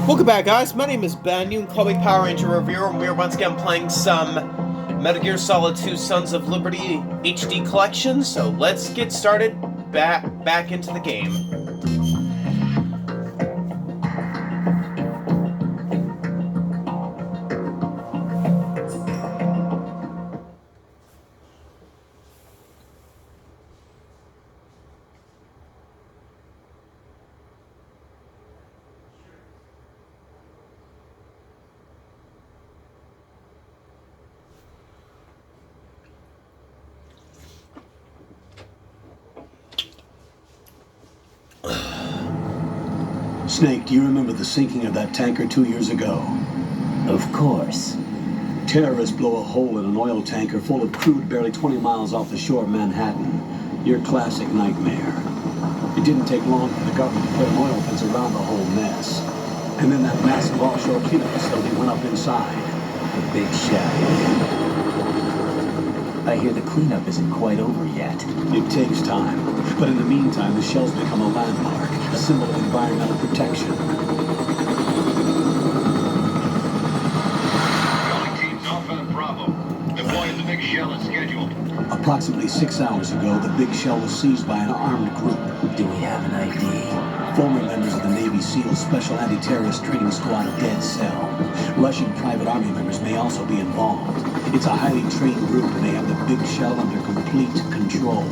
Welcome back, guys. My name is Ben. You can call me Power Ranger Reviewer, and we are once again playing some Metal Gear Solid 2 Sons of Liberty HD Collection. So let's get started back into the game. Snake, do you remember the sinking of that tanker 2 years ago? Of course. Terrorists blow a hole in an oil tanker full of crude barely 20 miles off the shore of Manhattan. Your classic nightmare. It didn't take long for the government to put an oil fence around the whole mess. And then that massive offshore cleanup facility went up inside. The big shell. I hear the cleanup isn't quite over yet. It takes time. But in the meantime, the shell's become a landmark, a symbol of environmental protection. Calling teams Alpha and Bravo. Deploying the big shell as scheduled. Approximately 6 hours ago, the big shell was seized by an armed group. Do we have an ID? Former members of the Navy SEAL Special Anti-Terrorist Training Squad Dead Cell. Russian private army members may also be involved. It's a highly trained group, and they have the big shell under complete control.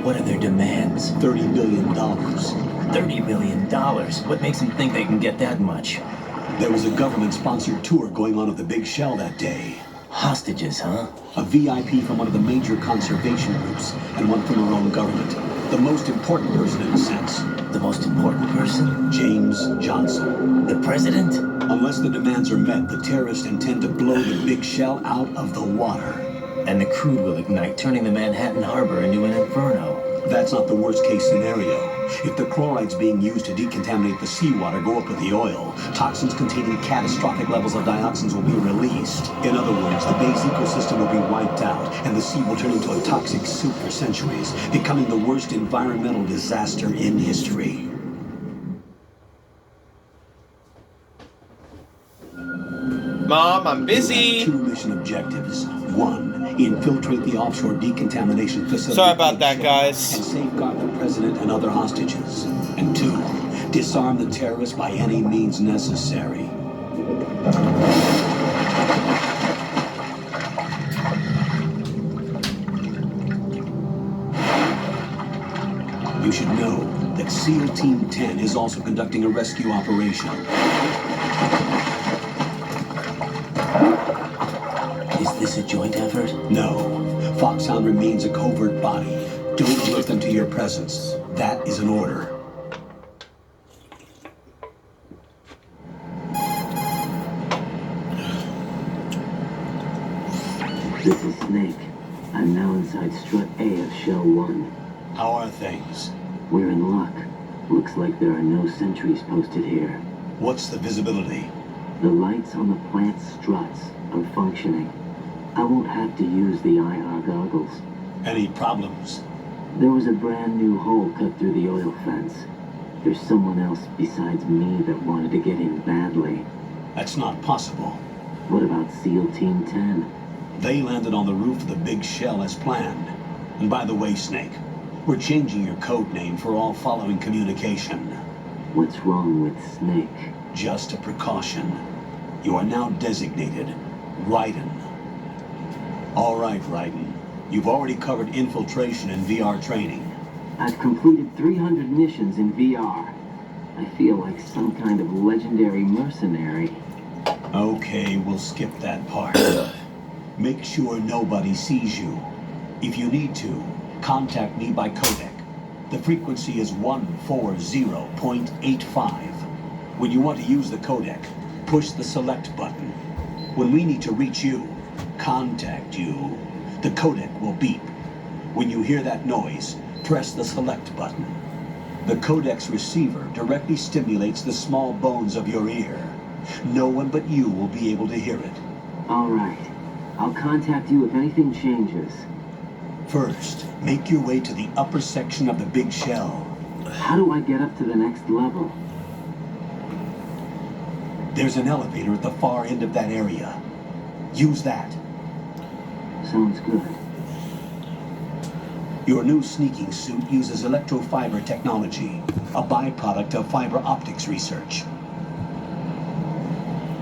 What are their demands? $30 billion. $30 billion? What makes them think they can get that much? There was a government-sponsored tour going on of the big shell that day. Hostages, huh? A VIP from one of the major conservation groups, and one from our own government. The most important person in a sense. The most important person? James Johnson. The president? Unless the demands are met, the terrorists intend to blow the big shell out of the water. And the crude will ignite, turning the Manhattan Harbor into an inferno. That's not the worst-case scenario. If the chlorides being used to decontaminate the seawater go up with the oil, toxins containing catastrophic levels of dioxins will be released. In other words, the bay's ecosystem will be wiped out, and the sea will turn into a toxic soup for centuries, becoming the worst environmental disaster in history. Mom, I'm busy. Two mission objectives. One, infiltrate the offshore decontamination facility. Sorry about that, guys. And safeguard the president and other hostages. And two, disarm the terrorists by any means necessary. You should know that SEAL Team 10 is also conducting a rescue operation. Is this a joint effort? No. Foxhound remains a covert body. Don't alert them to your presence. That is an order. This is Snake. I'm now inside Strut A of Shell 1. How are things? We're in luck. Looks like there are no sentries posted here. What's the visibility? The lights on the plant's struts are functioning. I won't have to use the IR goggles. Any problems? There was a brand new hole cut through the oil fence. There's someone else besides me that wanted to get in badly. That's not possible. What about SEAL Team 10? They landed on the roof of the big shell as planned. And by the way, Snake, we're changing your code name for all following communication. What's wrong with Snake? Just a precaution. You are now designated Raiden. All right, Raiden. You've already covered infiltration and VR training. I've completed 300 missions in VR. I feel like some kind of legendary mercenary. Okay, we'll skip that part. Make sure nobody sees you. If you need to, contact me by codec. The frequency is 140.85. When you want to use the codec, push the select button. When we need to reach you, contact you, the codec will beep. When you hear that noise, press the select button. The codec's receiver directly stimulates the small bones of your ear. No one but you will be able to hear it. All right. I'll contact you if anything changes. First, make your way to the upper section of the big shell. How do I get up to the next level? There's an elevator at the far end of that area. Use that. Sounds good. Your new sneaking suit uses electrofiber technology, a byproduct of fiber optics research.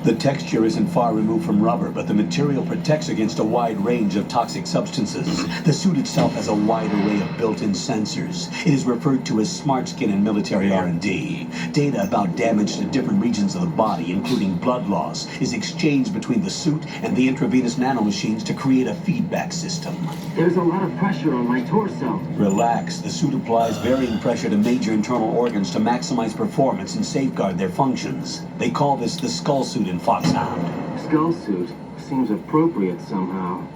The texture isn't far removed from rubber, but the material protects against a wide range of toxic substances. The suit itself has a wide array of built-in sensors. It is referred to as smart skin in military R&D. Data about damage to different regions of the body, including blood loss, is exchanged between the suit and the intravenous nanomachines to create a feedback system. There's a lot of pressure on my torso. Relax. The suit applies varying pressure to major internal organs to maximize performance and safeguard their functions. They call this the skull suit in Foxhound. Skull suit seems appropriate somehow.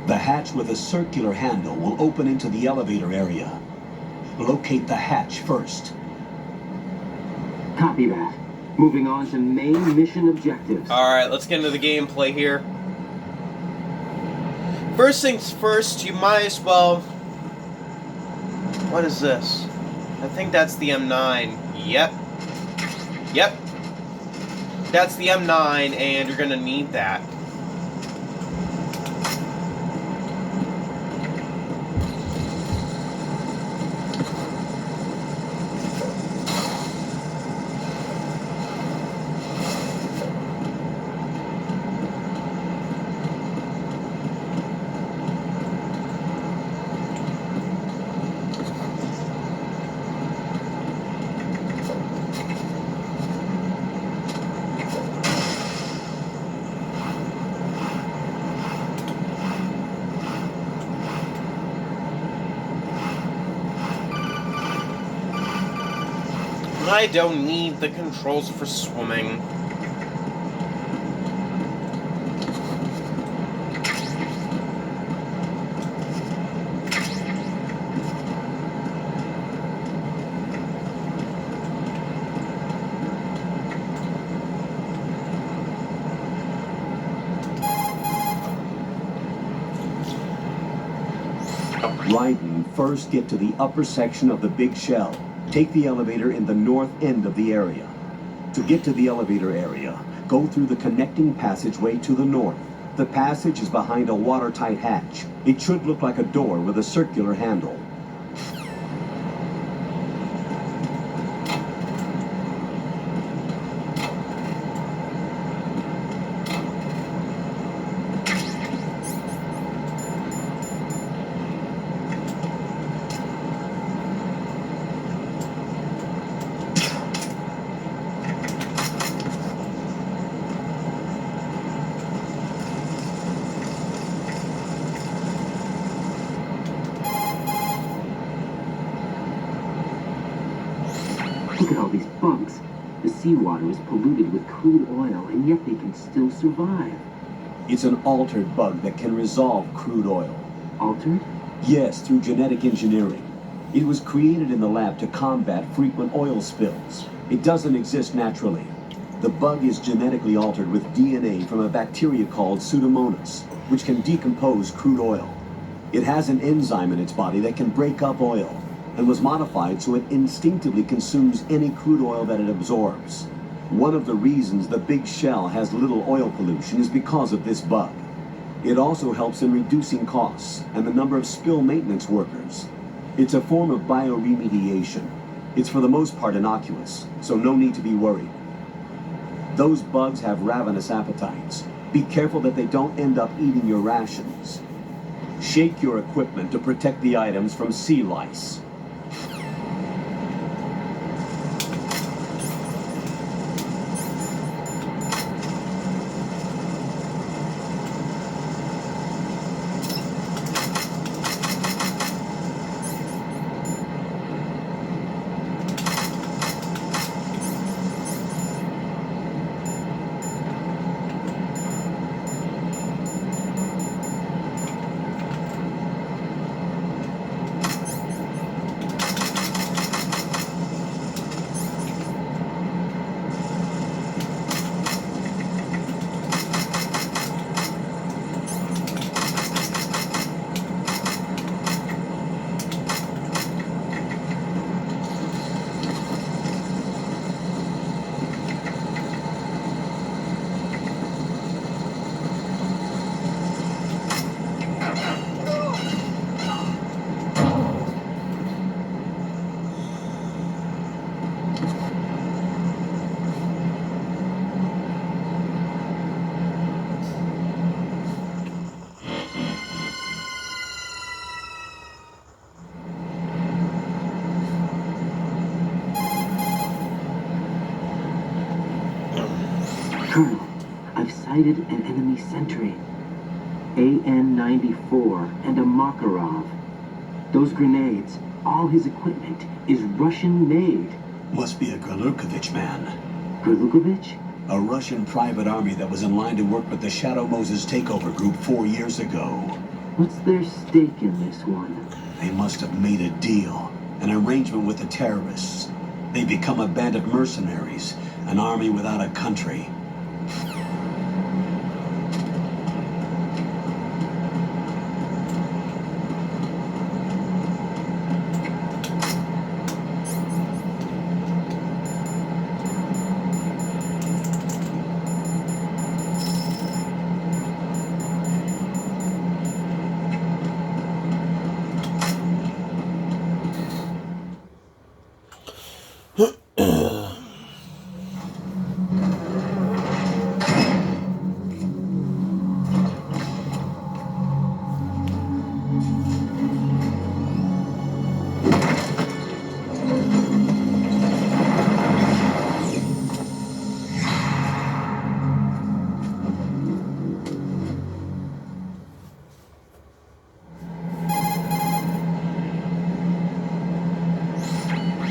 The hatch with a circular handle will open into the elevator area. Locate the hatch first. Copy that. Moving on to main mission objectives. Alright, let's get into the gameplay here. First things first, you might as well... What is this? I think that's the M9. Yep. Yep. That's the M9, and you're gonna need that. I don't need the controls for swimming. Raiden, first get to the upper section of the big shell. Take the elevator in the north end of the area. To get to the elevator area, go through the connecting passageway to the north. The passage is behind a watertight hatch. It should look like a door with a circular handle. Look at all these bugs. The seawater is polluted with crude oil, and yet they can still survive. It's an altered bug that can resolve crude oil. Altered? Yes, through genetic engineering. It was created in the lab to combat frequent oil spills. It doesn't exist naturally. The bug is genetically altered with DNA from a bacteria called Pseudomonas, which can decompose crude oil. It has an enzyme in its body that can break up oil, and was modified so it instinctively consumes any crude oil that it absorbs. One of the reasons the big shell has little oil pollution is because of this bug. It also helps in reducing costs and the number of spill maintenance workers. It's a form of bioremediation. It's for the most part innocuous, so no need to be worried. Those bugs have ravenous appetites. Be careful that they don't end up eating your rations. Shake your equipment to protect the items from sea lice. Colonel, I've sighted an enemy sentry. AN-94 and a Makarov. Those grenades, all his equipment, is Russian-made. Must be a Gurlukovich man. Gurlukovich? A Russian private army that was in line to work with the Shadow Moses takeover group 4 years ago. What's their stake in this one? They must have made a deal, an arrangement with the terrorists. They become a band of mercenaries, an army without a country.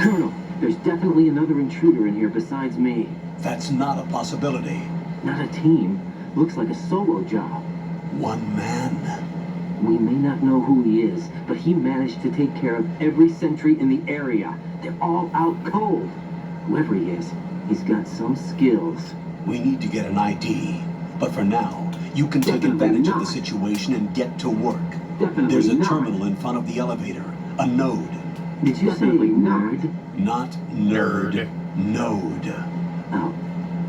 Colonel, there's definitely another intruder in here besides me. That's not a possibility. Not a team. Looks like a solo job. One man. We may not know who he is, but he managed to take care of every sentry in the area. They're all out cold. Whoever he is, he's got some skills. We need to get an ID. But for now, you can take Definitely advantage of not. the situation and get to work. Definitely There's a not. terminal in front of the elevator. A node. Did you say nerd? Not nerd. Node. Oh,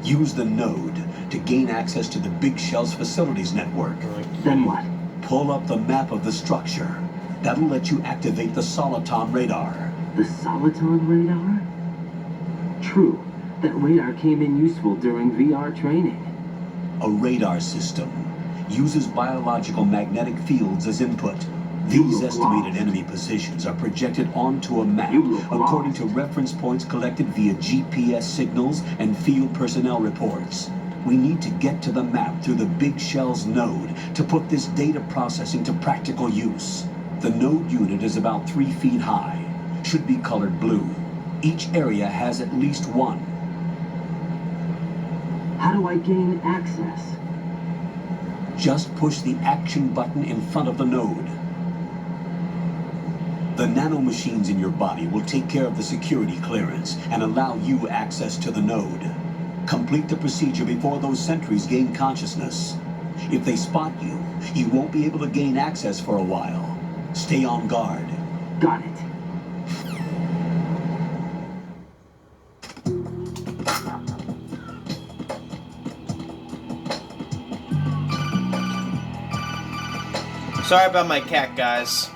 Use the node to gain access to the Big Shell's facilities network. then what? Pull up the map of the structure. That'll let you activate the Soliton radar. The Soliton radar? True. That radar came in useful during VR training. A radar system uses biological magnetic fields as input. These estimated enemy positions are projected onto a map according to reference points collected via GPS signals and field personnel reports. We need to get to the map through the Big Shell's node to put this data processing to practical use. The node unit is about 3 feet high, should be colored blue. Each area has at least one. How do I gain access? Just push the action button in front of the node. The nanomachines in your body will take care of the security clearance and allow you access to the node. Complete the procedure before those sentries gain consciousness. If they spot you, you won't be able to gain access for a while. Stay on guard. Got it. Sorry about my cat, guys.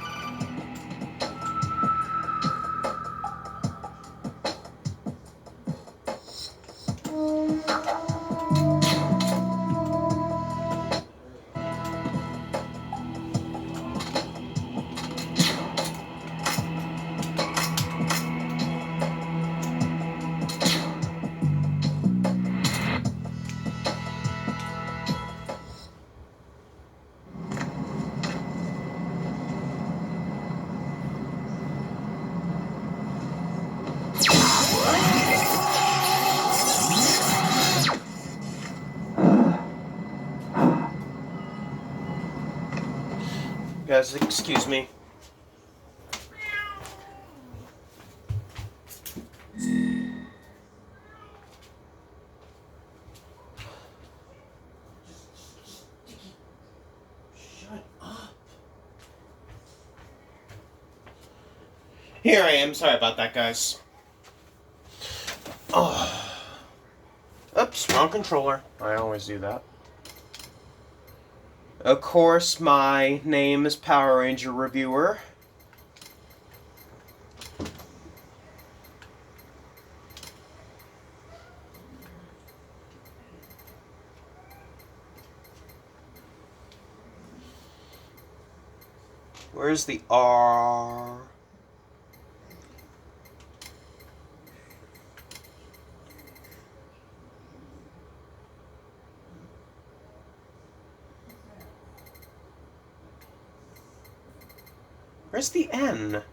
Guys, excuse me. Shut up. Here I am. Sorry about that, guys. Oh. Oops, wrong controller. I always do that. Of course, my name is Power Ranger Reviewer. Where's the R? Where's the N?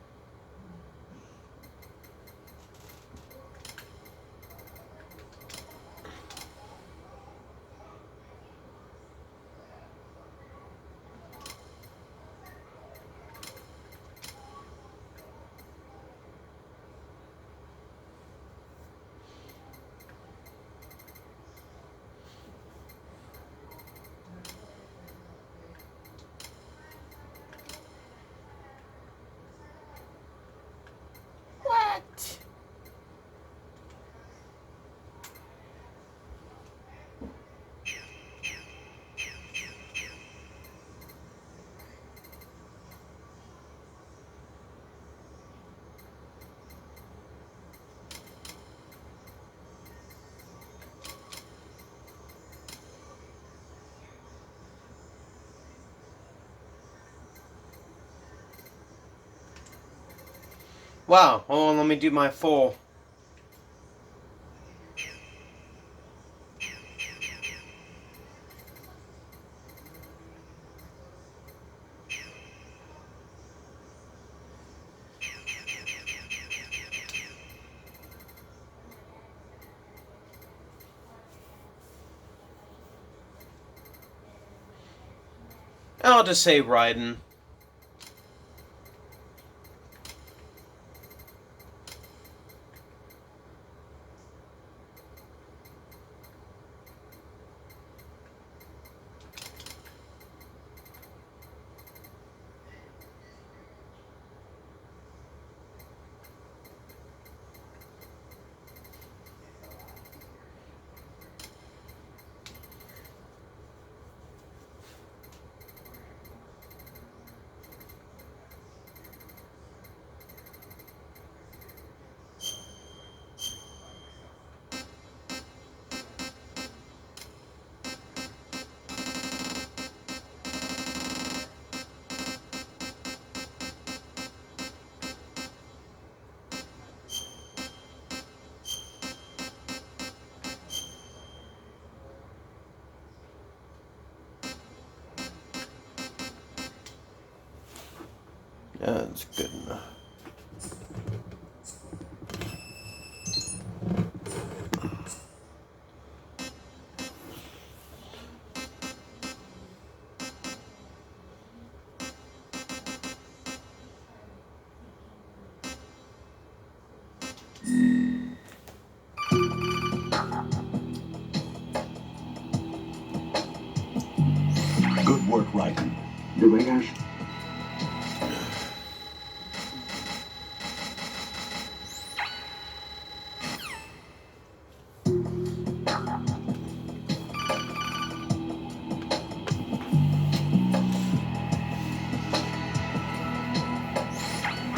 What? Wow, oh, let me do my full. I'll just say Raiden. That's good enough. Good work, Raiden. The Ragash?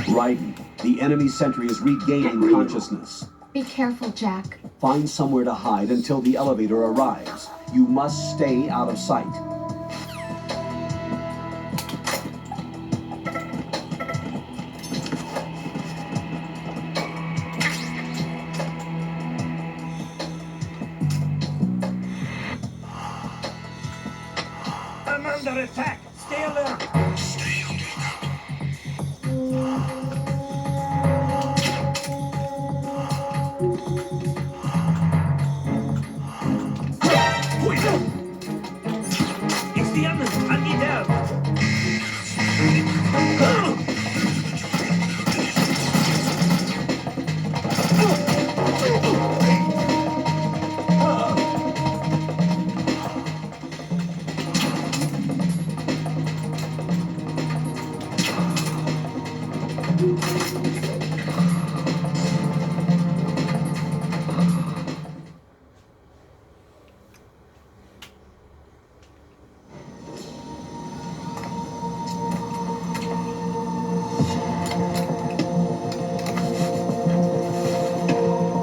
Raiden, the enemy sentry is regaining consciousness. Be careful, Jack. Find somewhere to hide until the elevator arrives. You must stay out of sight. I'm under attack. Stay alert. It's the others. I need help.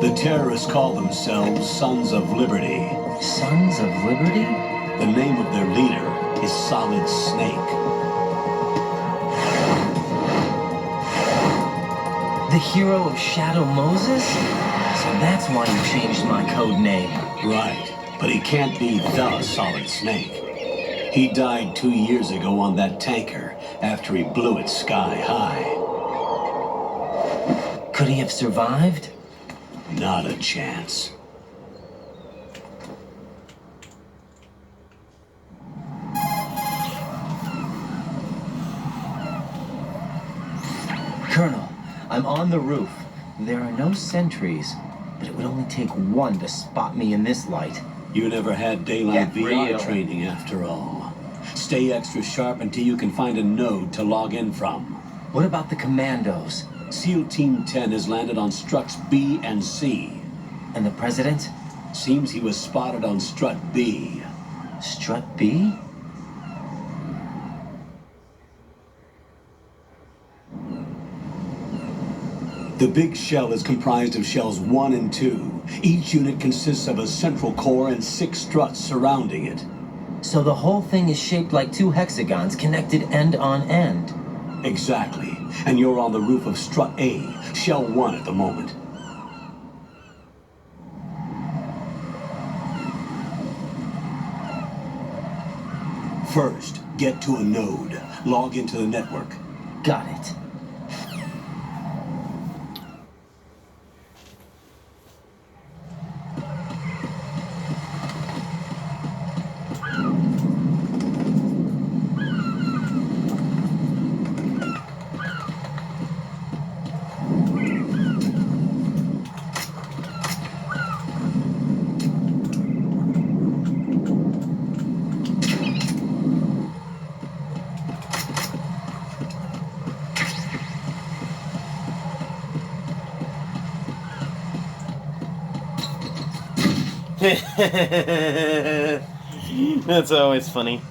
The terrorists call themselves Sons of Liberty. Sons of Liberty? The name of their leader is Solid Snake. The hero of Shadow Moses? So that's why you changed my code name. Right, but he can't be the Solid Snake. He died 2 years ago on that tanker, after he blew it sky high. Could he have survived? Not a chance. Colonel, I'm on the roof. There are no sentries, but it would only take one to spot me in this light. You never had daylight Get VR real. training after all. Stay extra sharp until you can find a node to log in from. What about the commandos? SEAL Team 10 has landed on struts B and C. And the president? Seems he was spotted on strut B. Strut B? The big shell is comprised of shells 1 and 2. Each unit consists of a central core and 6 struts surrounding it. So the whole thing is shaped like 2 hexagons connected end on end. Exactly. And you're on the roof of strut A, shell 1 at the moment. First, get to a node. Log into the network. Got it. That's always funny.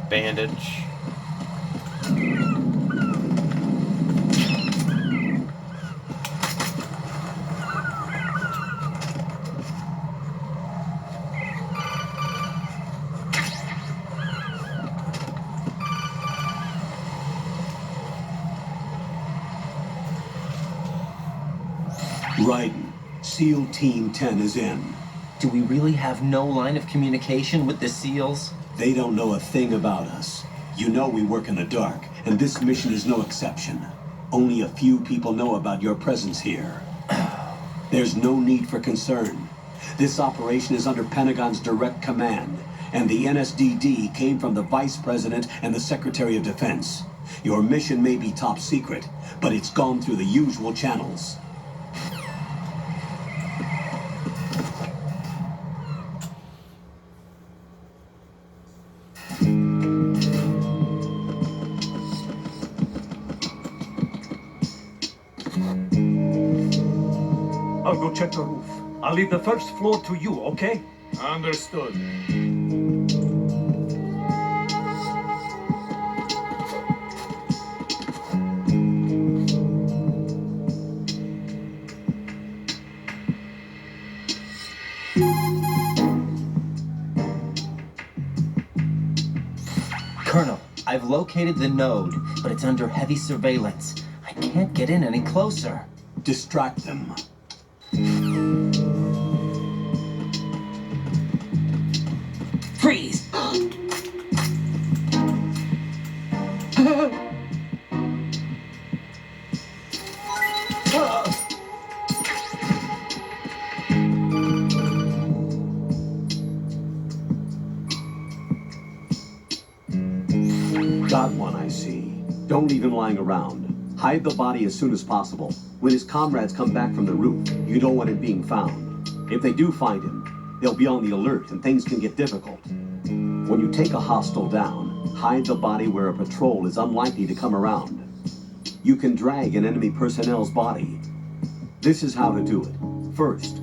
Bandage. Raiden, SEAL Team 10 is in. Do we really have no line of communication with the SEALs? They don't know a thing about us. You know we work in the dark, and this mission is no exception. Only a few people know about your presence here. There's no need for concern. This operation is under Pentagon's direct command, and the NSDD came from the Vice President and the Secretary of Defense. Your mission may be top secret, but it's gone through the usual channels. I'll go check the roof. I'll leave the first floor to you, okay? Understood. Colonel, I've located the node, but it's under heavy surveillance. I can't get in any closer. Distract them. Freeze! Got one, I see. Don't leave him lying around. Hide the body as soon as possible. When his comrades come back from the roof, you don't want him being found. If they do find him, they'll be on the alert and things can get difficult. When you take a hostile down, hide the body where a patrol is unlikely to come around. You can drag an enemy personnel's body. This is how to do it. First,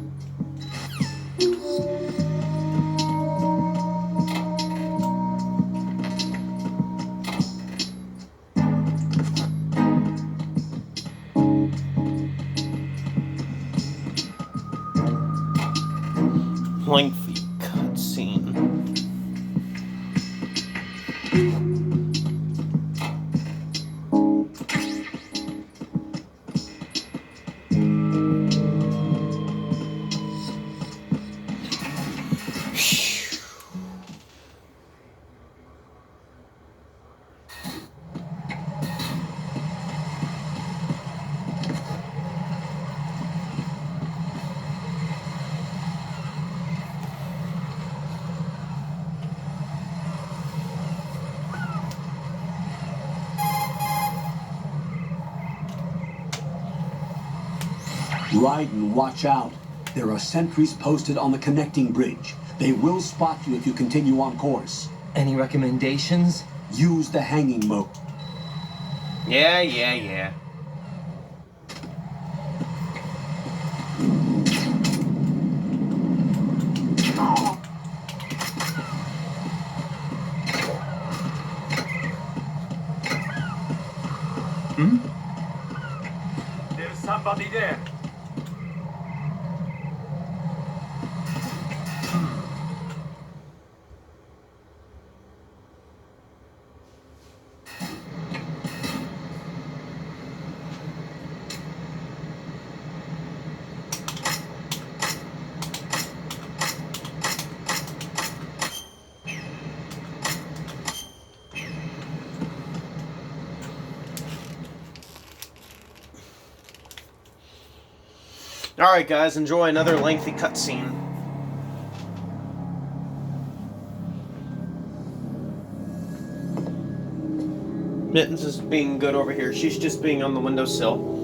Lengthy cutscene. Raiden, watch out. There are sentries posted on the connecting bridge. They will spot you if you continue on course. Any recommendations? Use the hanging mode. Yeah. There's somebody there. Alright, guys, enjoy another lengthy cutscene. Mittens is being good over here. She's just being on the windowsill.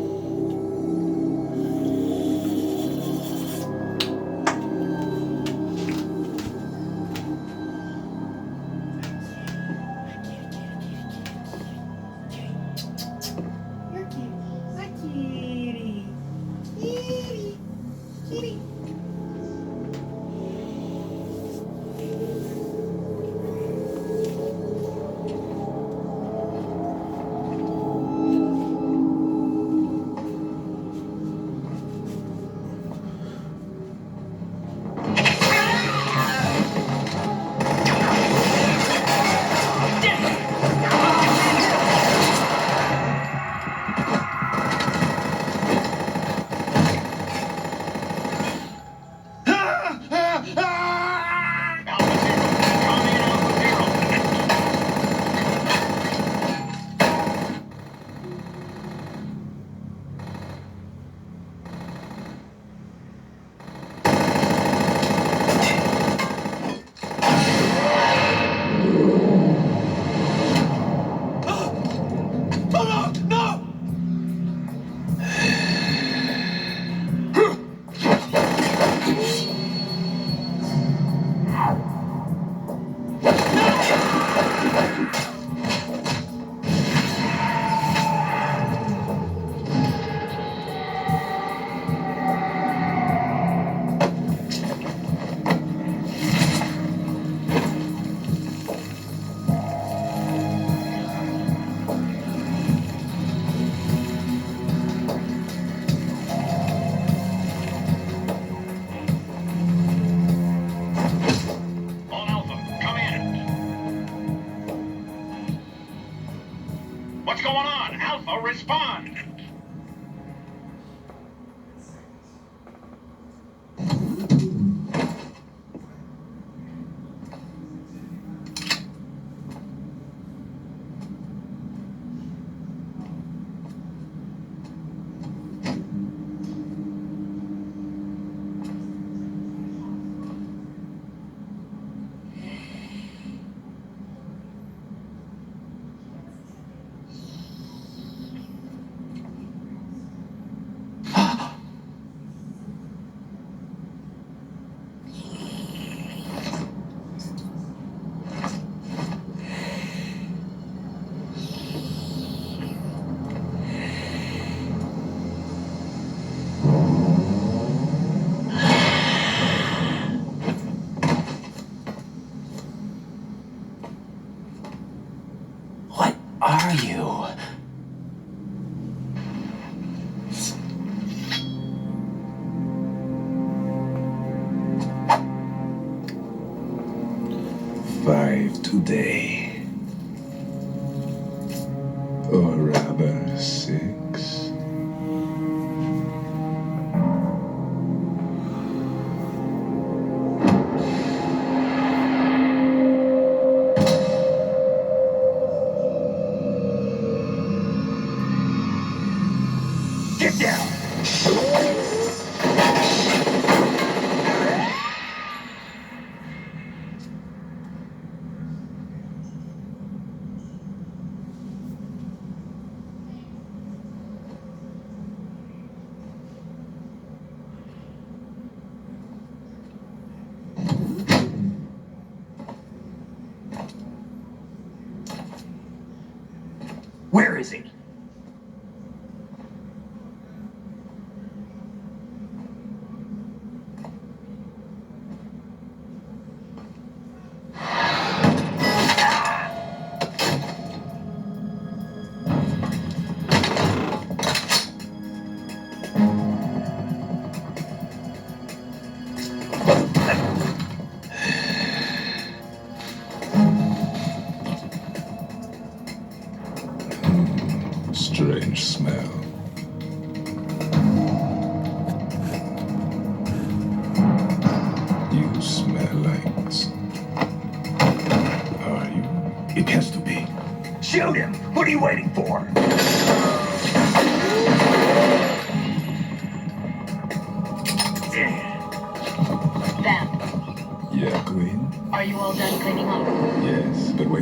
On Alpha, come in. What's going on? Alpha, respond. What are you? Five today. Or rather, 6. Get down! Where is he? Strange smell. You smell like... Are you? It has to be. Shoot him! What are you waiting for? Vamp, Yeah, Queen? are you all done cleaning up? Yes, but wait.